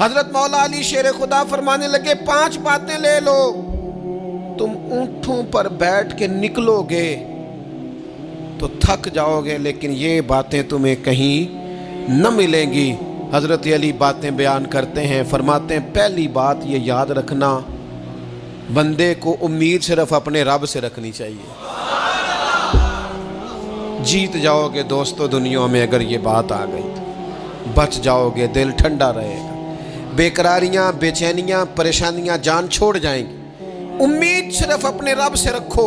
हजरत मौला अली शेर खुदा फरमाने लगे 5 बातें ले लो, तुम ऊंटों पर बैठ के निकलोगे तो थक जाओगे, लेकिन ये बातें तुम्हें कहीं न मिलेंगी। हजरत अली बातें बयान करते हैं, फरमाते हैं पहली बात ये याद रखना, बंदे को उम्मीद सिर्फ अपने रब से रखनी चाहिए। जीत जाओगे दोस्तों दुनिया में, अगर ये बात आ गई तो बच जाओगे, दिल ठंडा रहेगा, बेकरारियां बेचैनियां परेशानियां जान छोड़ जाएंगी। उम्मीद सिर्फ अपने रब से रखो।